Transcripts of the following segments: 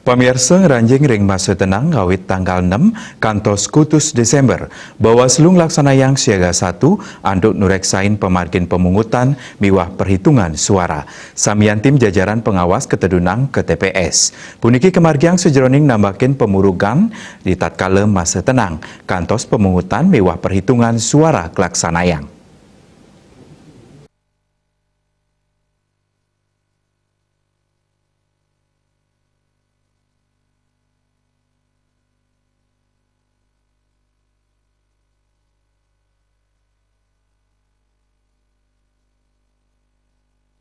Pemirsa ranjing ring masa tenang ngawit tanggal 6 kantos kutus Desember. Bawaslu nglaksanayan siaga 1 anduk nureksain pemargin pemungutan miwah perhitungan suara. Samian tim jajaran pengawas ketedunang ke TPS. Puniki kemargiang sejeroning nambakin pemurugan di tatkala masa tenang kantos pemungutan miwah perhitungan suara kelaksanayang.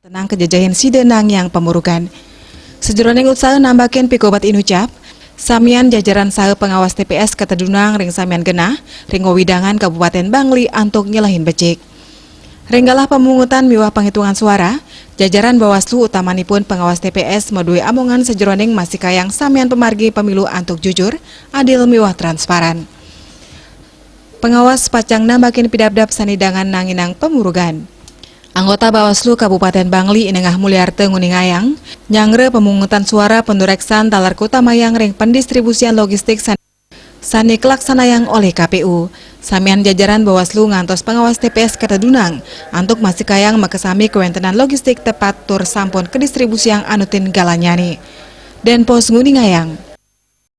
Tenang kejajahan sidenang yang pemurukan. Sejeroning usaha nambakin pikobat inucap, samian jajaran saha pengawas TPS ketedunang ring samian genah, ring widangan Kabupaten Bangli antuk nyelahin becik. Ringgalah pemungutan miwah penghitungan suara, jajaran Bawaslu utamanipun pengawas TPS medui amongan sejeroning masih kayang samian pemargi pemilu antuk jujur, adil miwah transparan. Pengawas pacang nambakin pidabdab sanidangan nanginang pemurugan. Anggota Bawaslu Kabupaten Bangli Inengah Mulyarte Nguningayang nyangre pemungutan suara pendureksan talar kutamayang ring pendistribusian logistik sani kelaksanayang oleh KPU. Samian jajaran Bawaslu ngantos pengawas TPS ketedunang antuk masih kayang makesami kewentenan logistik tepat tur sampun kedistribusian anutin galanyani. Denpos Nguningayang.